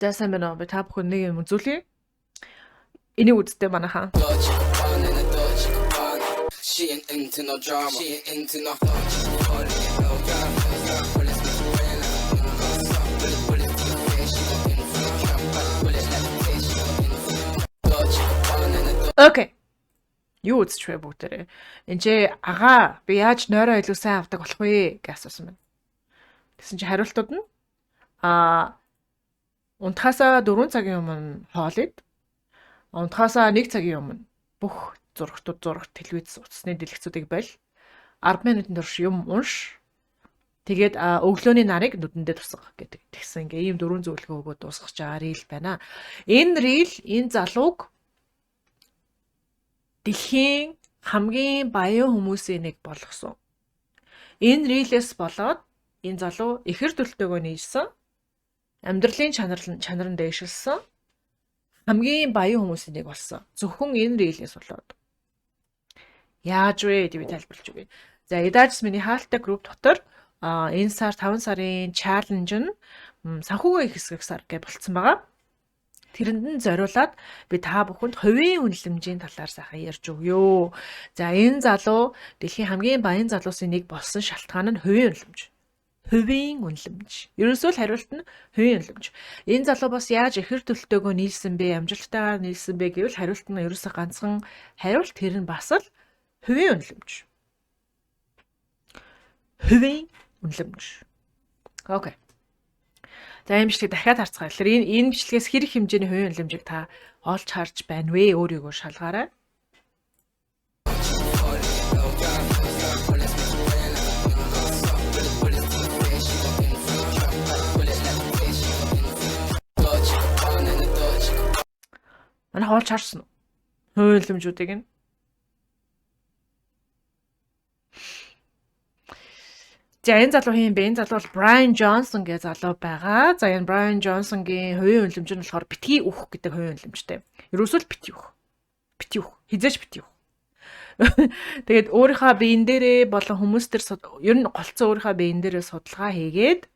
За сайн байна уу? Би та бүхэн нэг юм үзүүлье. Энийг үзтээ манайхаа. She ain't into no drama. She ain't into no. Окей. Юу үзчихвэ бүгдээрээ. Энд агаа би яаж нойроо илүү сайн авдаг болох вэ гэж асуусан байна. Гэсэн чи хариултууд нь унтахаасаа 4 цагийн өмнө хоолыг, унтахаасаа 1 цагийн өмнө бүх зурагт телевиз утасны дэлгэцүүдийг байл 10 минутын турш юм унш. Тэгээд өглөөний нарыг нүдэндээ тусгах гэдэг. Тэгсэн ингээ ийм 4 зөвлөгөө өгөөд дуусгах жаа рил байна. Энэ залууг дэлхийн хамгийн баян хүмүүсийн нэг болгосон. Энэ рилээс болоод энэ залуу ихэр төлтөөгөө нийлсэн. Амьдралын чанар нь дээшилсэн. Хамгийн баян хүмүүсийн нэг болсон. Зөвхөн энэ рилээс болоод. Яаж вэ гэдэг би тайлбарлаж өгье. За, Edge миний хаалттай групп дотор энэ сар 5 сарын чаленж нь санхүүгийн их хэсэг сар гэж болцсон байгаа. Тэрэнд нь зориулаад би та бүхэнд хувийн үнэлэмжийн талаар сайхан ярьж өгье. За, энэ залуу дэлхийн хамгийн баян залуусын нэг болсон шалтгаан нь хувийн үнэлэмж. Хувийн үнэлэмж. Ерөөсөө л хариулт нь хувийн үнэлэмж. Энэ залуу бас яаж ихэр төлтөөгөө нийлсэн бэ, амжилттайгаар нийлсэн бэ гэвэл хариулт нь ерөөсөө ганцхан хариулт тэр нь бас л хувийн үнэлэмж. Хувийн үнэлэмж. Окей. За энэ бичлэг дахиад харцгаая. Тэгэхээр энэ бичлэгээс хэрэг хэмжээний хувийн үнэлэмжийг та олж харж байна вэ? Өөрийгөө шалгаарай. Манай олж харсан уу? Хувийн үнэлэмжүүдийг нь. За энэ залуу хин бэ? Энэ залуу бол Brian Johnson гэх залуу байгаа. За энэ Brian Johnson-гийн хувийн үнэлэмж нь болохоор битгий үх гэдэг хувийн үнэлэмжтэй. Ерөөсөө л битгий үх. Битгий үх. Хизээч битгий үх. Тэгээд өөрийнхөө биен дээрээ болон хүмүүс төр ер нь голцоо өөрийнхөө биен дээрээ судалгаа хийгээд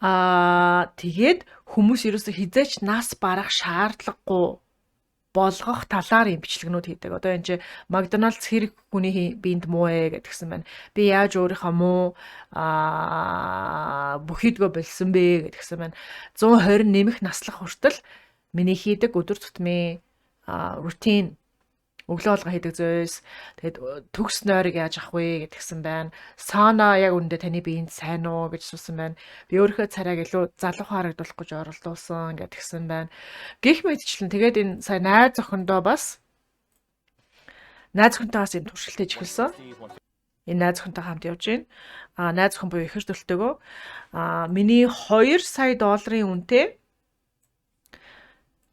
тэгээд хүмүүс ерөөсөө хизээч нас барах шаардлагагүй болгох талаар юм бичлэгнүүд хийдэг. Одоо энэ Макдоналдс хэрэг хүний биед муу гэдгсэн байна. Би яаж өөрийнхөө муу бүхийдгөө болсон бэ гэдгсэн байна. 120 нэмэх наслах хүртэл миний хийдэг өдөр тутмын рутин өглөө болгон хийдэг зүйлс. Тэгээд төгс нойрыг яаж авах вэ гэдгсэн байна. Сауна яг үүндээ таны биеинд сайн уу гэж асуусан байна. Би өөрийнхөө царайг илүү залуухан харагдуулах гэж оролдуулсан гэдгсэн байна. Гэх мэтчлэн тэгээд энэ сая найз охинтойгоос юм туршилтаж эхэлсэн. Энэ найз охинтой хамт явж байна. Найз охин буюу ихэр төлтөөгөө миний 2 сая долларын үнэтэй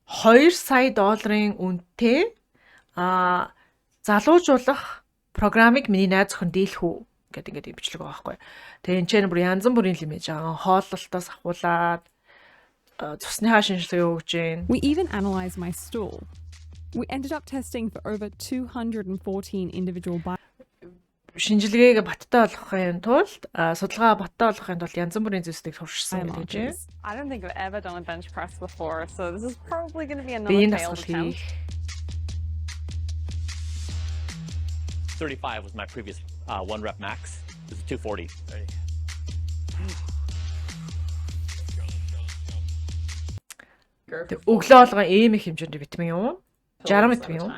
2 сая долларын үнэтэй залуужуулах програмыг миний найз охин дийлэх үү гэдэг ингээд юм бичлэг байгаа байхгүй. Тэгээ энэ ч бүр янз бүрийн юм ээж байгаа. Хооллолтоос ахуулаад цусныхаа шинжилгээ өгж гин. We even analyzed my stool. We ended up testing for over 214 individual шинжилгээг баттай болгохын тулд судалгаа баттай болгохын тулд янз бүрийн зүйлсийг туршсан гэж байна. I don't think I've ever done a bench press before, so this is probably going to be another failed attempt. 35 was my previous 1 rep max. This is 240. Ready? Өглөө болгон ийм их хэмжээнд витамин юу? 60 витамин юу?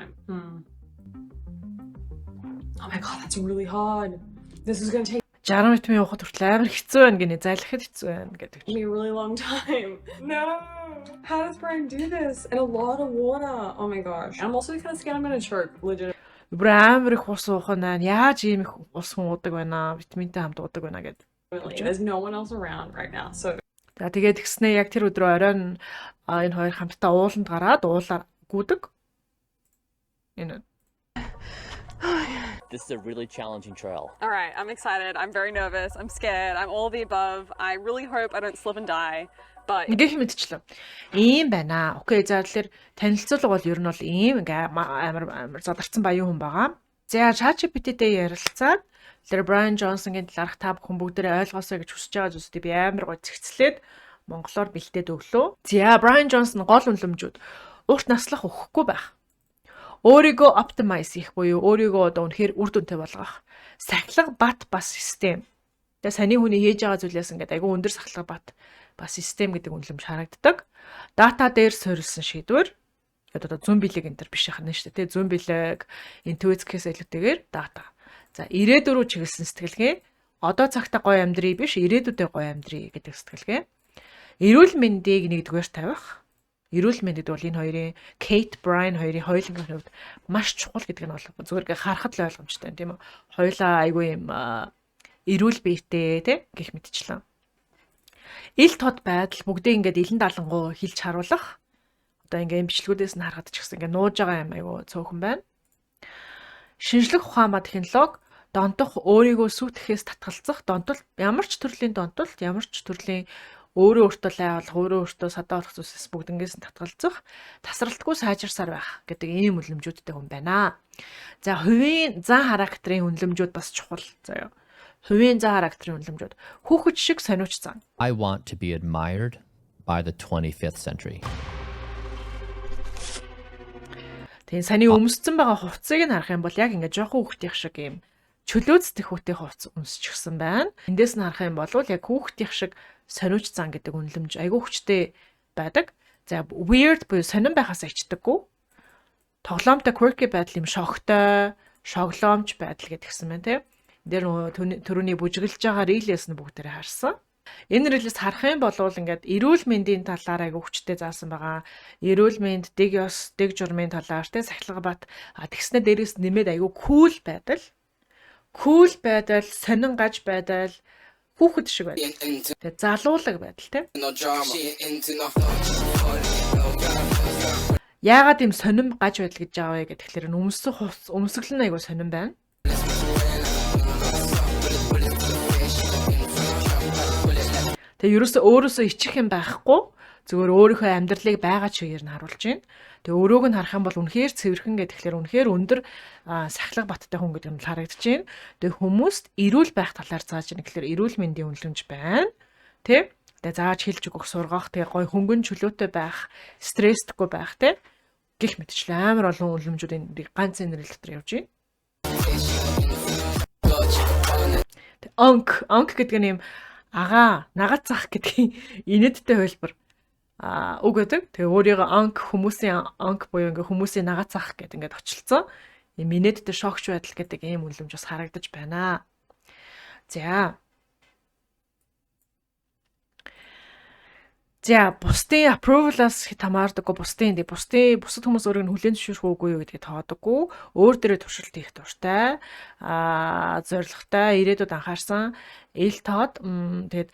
Oh my god, that's really hard. This is going to take 60 витамин уухад хүртэл амар хэцүү байна гинэ. Зайлахад хэцүү байна гэдэг. me a really long time. No. How does Brian do this? And a lot of water. Oh my gosh. I'm also kind of scared I'm going to choke. Legit. Бүр амар их ус уух нь яаж ийм их ус хүн уудаг байна? Витаминтай хамт уудаг байна гэдэг. There's no one else around right now. So За тэгээд тэгснээ яг тэр өдрөө оройн энэ хоёр хамтдаа ууланд гараад уулаар гүдэг. Энэ This is a really challenging trail. All right, I'm excited. I'm very nervous. I'm scared. I'm all the above. I really hope I don't slip and die. But гэх мэтчлээ. Ийм байна. Окей, за тэгэхээр танилцуулга бол ер нь бол ийм ингээ амар задарсан баян хүн байгаа. За ChatGPT-тэй ярилцаад тэр Brian Johnson-гийн талаарх та бүхэн бүгдээрээ ойлгоосоо гэж хүсэж байгаа зүйлсүүдийг би амар гой зэгцлээд монголоор бэлдээд өглөө. За Brian Johnson гол үнэлэмжүүд урт наслах өгөхгүй байх. Өөрийгөө optimize хийх буюу өөрийгөө одоо үнэхээр үр дүнтэй болгох. Сахилга бат бас систем. Тэгээ саний хүний хийж байгаа зүйлээс ингээд айгүй өндөр сахилга бат бас систем гэдэг үнэлэмж харагддаг. Дата дээр суурилсан шийдвэр. Одоо зүүн билег энэ төр биш яхана шүү дээ. Зүүн билег интуицгээс илүүтэйгээр дата. За ирээдүг рүү чиглэсэн сэтгэлгээ. Одоо цагтаа гоё амьдрий биш ирээдүйдээ гоё амьдрий гэдэг сэтгэлгээ. Эрүүл мэндийг нэгдүгээр тавих. Эрүүл мэндэд бол энэ хоёрын Kate Brian хоёрын хоёулангийн хувьд маш чухал гэдэг нь бол зүгээр харахад л ойлгомжтой тийм үү. Хоёулаа айгүй юм эрүүл биетэй тий гэх мэтчлэн. Ил тод байдал бүгдээ ингээд илэн далангуу хилж харуулах. Одоо ингээд бичлэгүүдээс нь харахад ч гэсэн ингээд нууж байгаа юм айгүй цөөхөн байна. Шинжлэх ухаан ба технологи донтох өөрийгөө сүйтгэхээс татгалзах донтол ямар ч төрлийн донтолт ямар ч төрлийн өөрөө өөртөө лайвалах өөрөө өөртөө садаа болох зүйлсээс бүгднгээс нь татгалзах тасралтгүй сайжирсаар байх гэдэг ийм үнэлэмжүүдтэй хүн байна. За хувийн зан характерын үнэлэмжүүд бас чухал заяа. Хувийн зан характерын үнэлэмжүүд хүүхэд шиг сониуч зан. I want to be admired by the 25th century. Тэгээ саний өмссөн байгаа хувцсыг нь харах юм бол яг ингээд жоохон хүүхдийн шиг юм чөлөөцдөх хүүхдийн хувцас өмсчихсэн байна. Эндээс нь харах юм бол яг хүүхдийн шиг сониуч зан гэдэг үнэлэмж айгүй хүчтэй байдаг. За weird буюу сонирн байхаас ичдэггүй. Тоглоомтой quirky байдал юм шогтой, шоглоомж байдал гэдгсэн байна тийм. Дээр төрөний бүжиглж байгаа рилээс нь бүгдээрээ харсан. Энэ рилээс харах юм бол ингээд эрүүл мэндийн талаар айгүй хүчтэй заасан байгаа. Эрүүл мэнд, дэг ёс, дэг журмын талаар тийм сахилга бат тэгснэ дээрээс нэмээд айгүй cool байдал. Cool байдал, сонин гаж байдал, хүүхэд шиг байдал. Тэгээ залуулаг байдал тийм. No drama. She ain't into no. Яагаад ийм сонин гаж байдал гэж байгаа вэ гэхээр өмсгөл нь айгүй сонин байна. Тэгээ ерөөсөө өөрөөсөө ичих юм байхгүй. Зүгээр өөрийнхөө амьдралыг байгаа чигээр нь харуулж байна. Тэгээ өрөөг нь харах юм бол үнэхээр цэвэрхэн гэхээр үнэхээр өндөр сахилга баттай хүн гэдэг нь харагдаж байна. Тэгээ хүмүүст эрүүл байх талаар зааж байна гэхээр эрүүл мэндийн үнэлэмж байна. Тэ? Тэгээ зааж хэлж өгөх, сургах, тэгээ гой хөнгөн чөлөөтэй байх, стресстгүй байх, тэ? Гэх мэтчлэн амар олон үнэлэмжүүд энэ ганц нэрэл дотор явж байна. Онк гэдэг нь юм агаа, нагад зах гэдгийн инээдтэй хэлбэр. Үг гэдэг. Тэгээ өөрийгөө хүмүүсийн буюу ингээ хүмүүсийн нагад зах гэдэг ингээд очилцсон. Ийм инээдтэй шокч байдал гэдэг ийм үнэлэмж бас харагдаж байна. За бусдын approval-аас хамаардаггүй бусдад хүмүүс өөрийг нь хүлээн зөвшөөрөх үгүй юу гэдгийг тоодоггүй. Өөр дээрээ туршилт хийх дуртай, зоригтой, ирээдүйд анхаарсан, ил тод тэгээд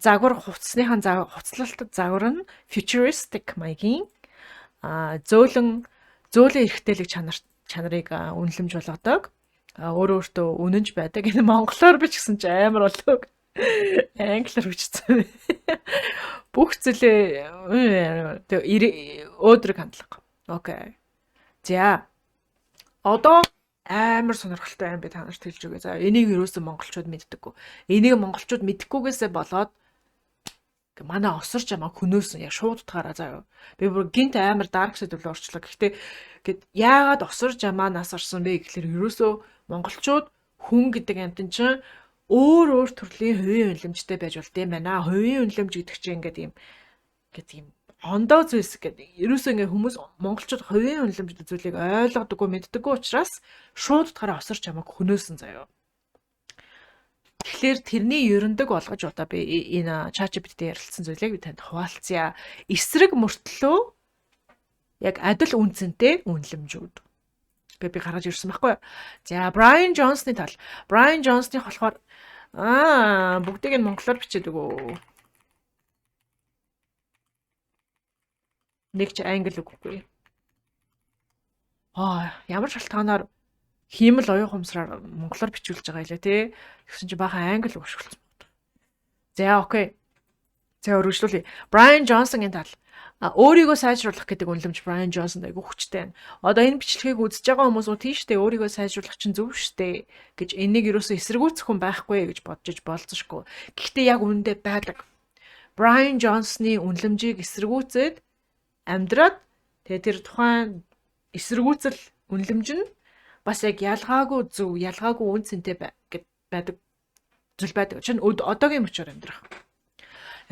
загвар хуцлалтад загвар нь futuristic маягийн зөөлөн эрхтэлэг чанарыг үнэлэмж болгодог. Өөртөө үнэнж байдаг. Энэ монголоор би ч гэсэн ч амар болов. Англиар бичсэн. Бүх зүйлээ өөдрөг хандлага. Окей. За. Одоо амар сонирхолтой юм би та нарт хэлж өгье. За энийг юусэн монголчууд мэддэггүй. Энийг монголчууд мэдэхгүйгээсээ болоод манай осорч ямаа хөнөөсөн яг шууд утгаараа заяа. Би бүр гинт амар dark side руу орчлоо. Гэхдээ яагаад осорч ямаа нас орсон бэ гэхэлэр юусөө монголчууд хүн гэдэг амтэн чинь өөр төрлийн хувийн үнэлэмжтэй байж болд юм байна. Хувийн үнэлэмж гэдэг чинь ингээд ийм ондоо зүйлс гэдэг. Ерөөсөө ингээд хүмүүс монголчууд хувийн үнэлэмж зүйлийг ойлгодоггүй мэддэггүй учраас шууд утгаараа осорч ямаг хөнөөсөн заяа. Тэгэхээр тэрний ерөндөг болгож удаа би энэ ChatGPT-тэй ярилцсан зүйлийг би танд хуваалцъя. Эсрэг мөртлөө яг адил үнцэнтэй үнэлэмжүүд. Би гаргаж ирсэн байхгүй юу? За Brian Johnson-ы тал. Brian Johnson-ы болохоор бүгдийг нь монголоор бичээд өгөө. Нэг ч англи үггүй. Ямар шалтгаанаар хиймэл оюун ухамсараар монголоор бичүүлж байгаа илээ те. Тэгсэн чи баахан англи үг шүүлсэн. За окей. За өргөжлүүлье. Brian Johnson-ын тал. Өөрийгөө сайжруулах гэдэг үнэлэмж Brian Johnson айгүй хүчтэй байна. Одоо энэ бичлэгийг үзэж байгаа хүмүүс тийштэй өөрийгөө сайжруулах чинь зөв штэ гэж энийг юусоо эсэргүүцэх хүн байхгүй гэж бодож болцсошгүй. Гэхдээ яг үнэндээ байдаг. Brian Johnson-ы үнэлэмжийг эсэргүүцээд амьдраад тэгээ тэр тухайн эсэргүүцэл үнэлэмж нь бас яг ялгаагүй зөв, ялгаагүй үн цэнтэй байдаг зүйл байдаг. Чинь одоогийн мөчөөр амьдрах.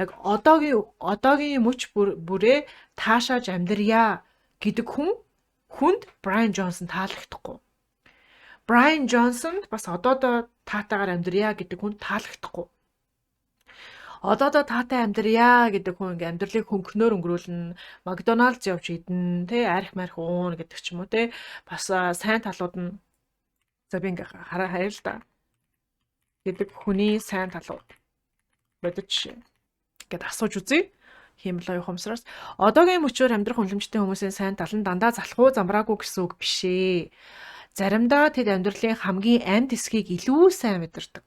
Яг одоогийн мөч бүрээ таашааж амьдрья гэдэг хүнд Brian Johnson таалагдахгүй. Brian Johnson бас одоодоо таатайгаар амьдрья гэдэг хүн таалагдахгүй. Одоодоо таатай амьдрья гэдэг хүн ингээ амьдралыг хөнгөнөөр өнгөрүүлнэ, Макдоналдс явж идэн, тэ арх марх уун гэдэг ч юм уу тэ бас сайн талууд нь за би ингээ хараа л да. Гэдэг хүний сайн талууд бодож гэд асууж үзье. Химлоо ухамсараас одоогийн мөчөөр амьдрах үнэлэмжтэй хүмүүсийн сайн тал нь дандаа залхуу замбраагүй гэсэн үг биш ээ. Заримдаа тэд амьдралын хамгийн амьд хэсгийг илүү сайн мэдэрдэг.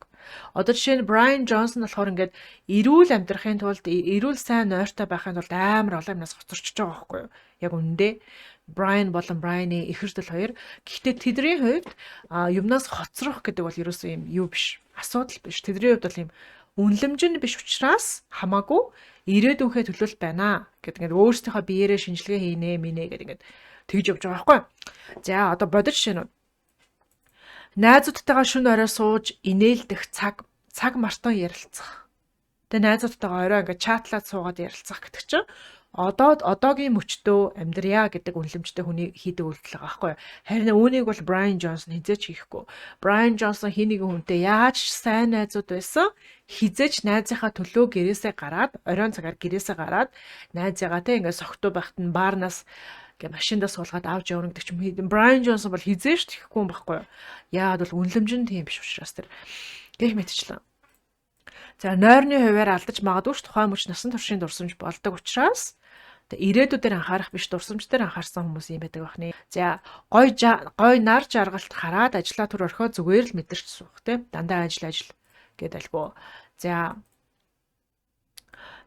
Одоо жишээ нь Brian Johnson болохоор ингээд эрүүл амьдрахын тулд эрүүл сайн нойртой байхын тулд амар олон юмнаас хоцорчж байгаа байхгүй юу? Яг үнэндээ Brian болон Brian-ы эхэрдэл хоёр. Гэхдээ тэдний хувьд юмнаас хоцрох гэдэг бол ерөөсөө юм юу биш. Асуудал биш. Тэдний хувьд бол юм үнэлэмж нь биш учраас хамаагүй ирээдүйнхээ төлөөлт байна гэдэг ингээд өөрсдийнхөө биеэрээ шинжилгээ хийнэ минэ гэдэг ингээд тэгж явж байгаа байхгүй. За одоо бодож жишээнүүд. Найзуудтайгаа шөнө орой сууж инээлдэх цаг мартан ярилцах. Тэгээ найзуудтайгаа орой ингээд чатлаад суугаад ярилцах гэдэг чинь одоогийн мөчтөө амьдрья гэдэг үнэлэмжтэй хүний хийдэг үйлдэл байгаа байхгүй. Харин үүнийг бол Brian Johnson хизээч хийхгүй. Brian Johnson хий нэгэн хүнтэй яаж сайн найзууд байсан хизээч найзынхаа төлөө гэрээсээ гараад оройн цагаар гэрээсээ гараад найзыгаа те ингээд согтуу байхад нь баарнаас гэ машиндаа суулгаад авч явна гэдэг чинь Brian Johnson бол хизээш тэхгүй юм байхгүй юу. Яагаад бол үнэлэмж нь тийм биш учраас тэр гэх мэтчлэн. За нойрны хувьар алдаж магадгүй ч тухайн мөч насан туршийн дурсамж болдог учраас ирээдүйдээр анхаарах биш дурсамж дээр анхаарсан хүмүүс юм байдаг бахны. За гой нар жаргалт хараад ажиллаа түр орхио зүгээр л мэдэрч суух те дандаа ажил гэдэг альбоо. За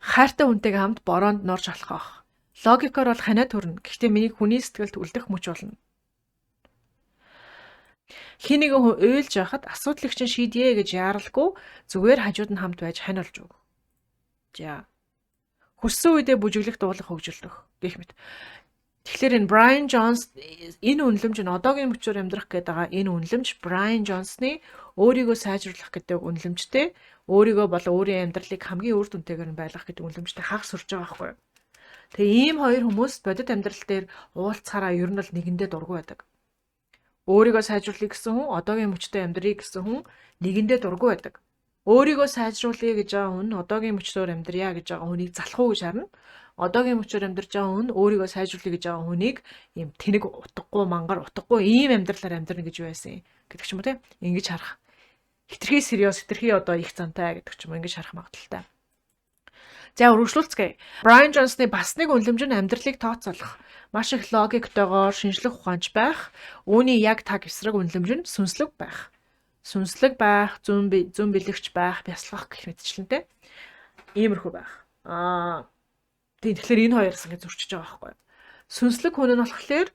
хайртай хүнтэйгээ хамт бороонд норж алхах. Логикоор бол ханаа төрнө. Гэхдээ миний хүний сэтгэлд үлдэх мөч болно. Хин нэгэн хүн уйлж байхад асуудлыг чинь шийдье гэж яаралгүй зүгээр хажууд нь хамт байж хань олж өг. За хүссэн үедээ бүжиглэх дуулах хөгжилдөх гэх мэт. Тэгэхээр энэ Brian Johnson энэ үнэлэмж нь одоогийн мөчөөр амьдрах гэдэг байгаа энэ үнэлэмж Brian Johnson-ы өөрийгөө сайжруулах гэдэг үнэлэмжтэй өөрийгөө болон өөрийн амьдралыг хамгийн үр дүнтэйгээр нь байлгах гэдэг үнэлэмжтэй хагас сурж байгаа байхгүй юу? Тэгээ ийм хоёр хүмүүс бодит амьдрал дээр уулзахаараа ер нь бол нэгэндээ дургүй байдаг. Өөрийгөө сайжруулах гэсэн хүн, одоогийн мөчтөд амьдрыг гэсэн хүн нэгэндээ дургүй байдаг. Өөрийгөө сайжруулъя гэж байгаа хүн, одоогийн мөчтөөр амьдрья гэж байгаа хүнийг залах уу гэж харна. Одоогийн мөчөөр амьдарч байгаа хүн өөрийгөө сайжруулъя гэж байгаа хүнийг ийм тэнэг утгагүй, мангар утгагүй ийм амьдралаар амьдрна гэж байсан гэдэг ч юм уу те. Ингэж харах. Хитрхи сериус, хитрхи одоо их зантай гэдэг ч юм уу ингэж харах магадaltaй. За үргэлжлүүлцгээе. Brian Johnson-ы бас нэг үнэлэмж нь амьдралыг тооцоолох. Маш их логиктойгоор шинжлэх ухаанч байх. Үүний яг таг эсрэг үнэлэмж нь сүнслэг байх. Сүнслэг байх, зүүн бэлэгч байх, бясалгах гэх мэтчлэнтэй. Иймэрхүү байх. Тэгэхээр энэ хоёроос ингэ зөрчиж байгаа байхгүй юу? Сүнслэг хүн нь болохоор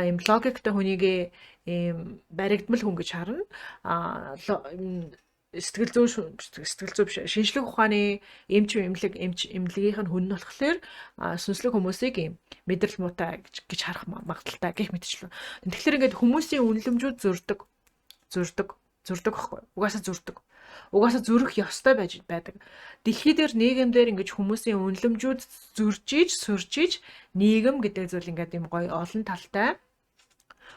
ийм логиктой хүнийг ийм баригдмал хүн гэж харна. Сэтгэл зүй биш шинжлэх ухааны эмнэлгийнх нь хүн нь болохоор сүнслэг хүмүүсийг ийм мэдрэл муутай гэж харах магадaltaй гэх мэтчлэн. Тэгэхээр ингээд хүмүүсийн үнэлэмжүүд зөрдөг байхгүй. Угаасаа зөрдөг. Угаасаа зөрөх ёстой байдаг. Дэлхий дээр нийгэмдэр ингэж хүмүүсийн үнэлэмжүүд суржиж нийгэм гэдэг зүйл ингээд юм гоё олон талтай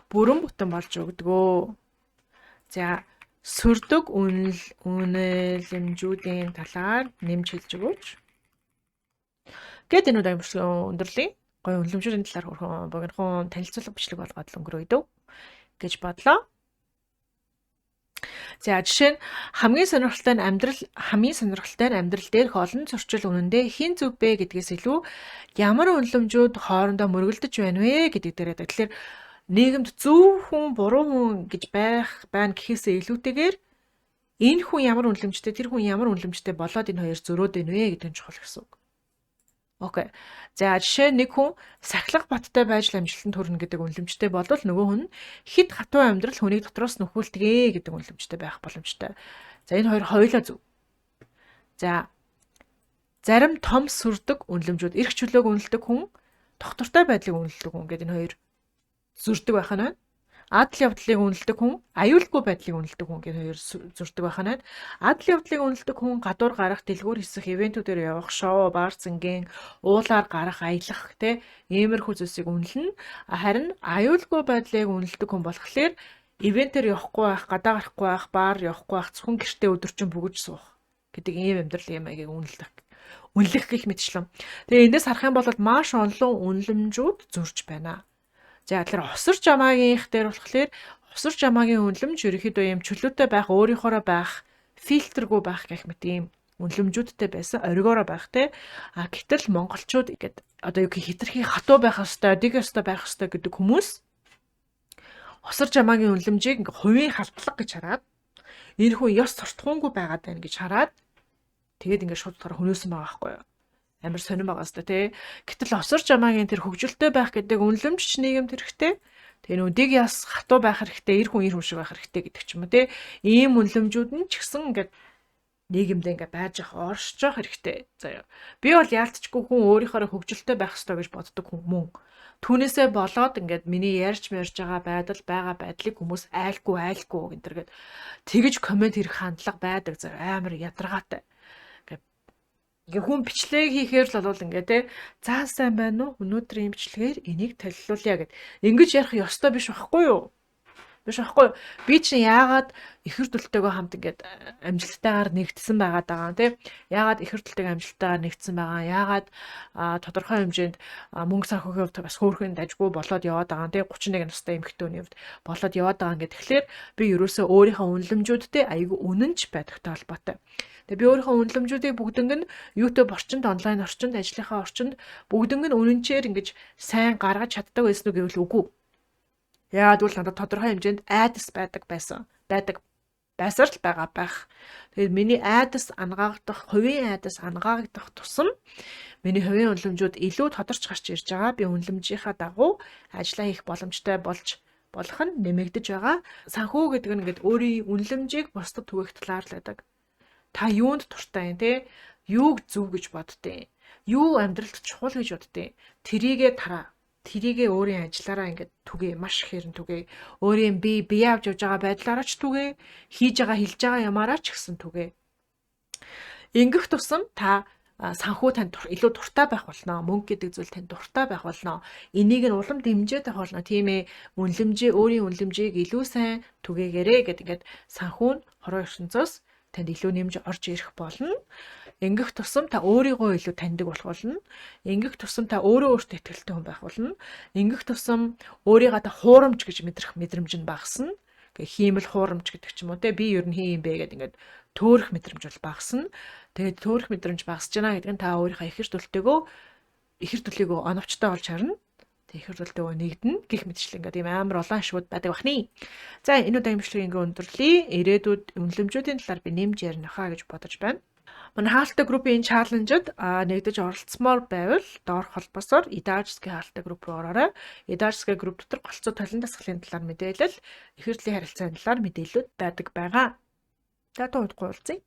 бүрэн бүтэн болж өгдөгөө. За сүрдэг үнэлэмжүүдийн талаар нэмж хэлж өгөөч. Гэт энэ удаа өндөрлөе. Гоё үнэлэмжүүдийн талаар богинохон танилцуулга бичлэг болгоод л өнгөрөөе дөө гэж бодлоо. За жишээ нь хамгийн сонирхолтой нь амьдрал дээрх олон зөрчил үнэндээ хин зүг бэ гэдгээс илүү ямар үнэлэмжүүд хоорондоо мөргөлдөж байна вэ гэдэг дээр байдаг. Тэгэхээр нийгэмд зөв хүн, буруу хүн гэж байна гэхээсээ илүүтэйгээр энэ хүн ямар үнэлэмжтэй, тэр хүн ямар үнэлэмжтэй болоод энэ хоёр зөрөөд байна вэ гэдэг нь чухал гэсэн үг. Окей. За жишээ нэг хүн сахилга баттай байж л амжилтанд хүрнэ гэдэг үнэлэмжтэй болвол нөгөө хүн хит хатуу амьдрал хүнийг дотроос нөхүүлтгээ гэдэг үнэлэмжтэй байх боломжтой. За энэ хоёр хоёулаа зөв. За зарим том сүрдэг үнэлэмжүүд эрх чөлөөг үнэлдэг хүн, доктортой байдлыг үнэлдэг хүн гэдэг энэ хоёр зүрдэг байх нь. Адал явдлыг үнэлдэг хүн, аюулгүй байдлыг үнэлдэг хүн гэдэг хоёр зүрдэг байх нь. Адал явдлыг үнэлдэг хүн гадуур гарах, дэлгүүр хийсэх, ивентүүдээр явах, шоу, бар зингийн, уулаар гарах, аялах те иймэрхүү зүйлсийг үнэлнэ. Харин аюулгүй байдлыг үнэлдэг хүн болохоор ивентээр явахгүй байх, гадаа гарахгүй байх, бар явахгүй байх, зөвхөн гэртээ өдөржин бүгэж суух гэдэг ийм амьдралын маягийг үнэлэх гэх мэтчлэн. Тэгээ эндээс харах юм бол маш олон үнэлэмжүүд зурж байна. За тэгэхээр осор жамаагийнх дээр болохоор осор жамаагийн үнэлэмж ерөөхдөө юм чөлөөтэй байх, өөрийнхоороо байх, фильтргүй байх гэх мэт ийм үнэлэмжүүдтэй байсан, оргиороо байх те. Гэтэл монголчууд ингээд одоо юу гэх хитрхи хатуу байх ёстой, дэг ёстой байх ёстой гэдэг хүмүүс осор жамаагийн үнэлэмжийг ингээ хувийн халдлага гэж хараад энэ хүн ёс суртахуунгүй байгаад байна гэж хараад тэгээд ингээ шууд тараа хөнөөсөн байгаа байхгүй юу? Амар сонирн байгаа сте тий. Гэтэл осор жамаагийн тэр хөгжилтэй байх гэдэг үнэлэмж ч нийгэмд хэрэгтэй. Тэгээ нүдэг яс хатуу байх хэрэгтэй, эр хүн шиг байх хэрэгтэй гэдэг ч юм уу тий. Ийм үнэлэмжүүд нь ч гэсэн ингээ нийгэмдээ ингээ байж ах оршиж ах хэрэгтэй. Заяа. Би бол яалтчгүй хүн өөрийнхөө хөгжилтэй байх ёстой гэж боддог хүн мөн. Түүнээсээ болоод ингээд миний ярьж байгаа байдлыг хүмүүс айлгүй гэнтергээд тэгж комент хийх хандлага байдаг заяа. Амар ядаргаатай. Ингээ хүн бичлэг хийхээр л бол ингээ те заа сайн байна уу өнөөдрийн бичлэгээр энийг толилуулъя гэд ингэж ярих ёстой биш байхгүй юу? Биш байхгүй юу? Би чинь яагаад ихэр төлтөөгөө хамт ингээд амжилттайгаар нэгдсэн байгаад байгаа юм те? Яагаад ихэр төлтөйг амжилттайгаар нэгдсэн байгаа? Яагаад тодорхой хэмжээнд мөнгө санхүүгийн хувьд бас хөөрхөн дажгүй болоод яваад байгаа юм те? 31 настай эмэгтэйний хувьд болоод яваад байгаа юм гэхлээр би ерөөсөө өөрийнхөө үнэлэмжүүдтэй айгүй үнэнч байдагтай холбоотой. Тэгээ би өөрийнхөө үнэлэмжүүдийг бүгднийг нь YouTube орчинд, онлайн орчинд, ажлынхаа орчинд бүгднийг нь үнэнчээр ингэж сайн гаргаж чаддаг байсан уу гэвэл үгүй. Яагад бол надад тодорхой хэмжээнд айдас байсан л байгаа байх. Тэгээд миний айдас ангаагдах, хувийн айдас ангаагдах тусам миний хувийн үнэлэмжүүд илүү тодорч гарч ирж байгаа. Би үнэлэмжийнхаа дагуу ажиллаа хийх боломжтой болох нь нэмэгдэж байгаа. Санхүү гэдэг нь ингээд өөрийн үнэлэмжийг бусдад түгээх талаар л байдаг. Та юунд дуртай юм те? Юуг зөв гэж боддیں۔ Юу амьдралд чухал гэж боддیں۔ Тэрийгэ тараа. Тэрийгэ өөрийн ажиллаараа ингээд түгээ, маш хэрэн түгээ. Өөрийн бие авч явж байгаа байдлаараа ч түгээ, хийж байгаа хэлж байгаа ямаараа ч гэсэн түгээ. Ингэх тусам та санхүү танд илүү дуртай байх болно. Мөнгө гэдэг зүйл танд дуртай байх болно. Энийг нь улам дэмжиж байх болно. Тийм ээ, өөрийн үнэлэмжийг илүү сайн түгээгээрэй гэдэг ингээд санхүү нь хороо ертөнцөөс танд илүү нэмж орж ирэх болно. Ингэх тусам та өөрийгөө илүү таньдаг болох болно. Ингэх тусам та өөрөө өөртөө итгэлтэй хүн байх болно. Ингэх тусам өөрийгөө та хуурамч гэж мэдрэх мэдрэмж нь багасна. Хиймэл хуурамч гэдэг ч юм уу те би ер нь хин юм бэ гэдэг ингээд төөрөх мэдрэмж бол багасна. Тэгээд төөрөх мэдрэмж багасж байна гэдэг нь та өөрийнхөө ихэр төлөөгөө оновчтой болж харна. Ихэр төлтөө нэгдэн гих мэтчлэн ингээд ийм амар олон ашигуд байдаг бахны. За энэ удаагийн бичлэгийг ингээд өндөрлөе. Ирээдүйд үнэлэмжүүдийн талаар би нэмж яринахаа гэж бодож байна. Манай хаалттай группийн чаленжид нэгдэж оролцсомоор байвал доорх холбоосоор Идажская хаалттай групп руу ороорой. Идажская групп дотор голцоо талын дасгалын талаар мэдээлэл, ихэрлийн харилцааны талаар мэдээлэлүүд байдаг байгаа. За тууд гуйлцъя.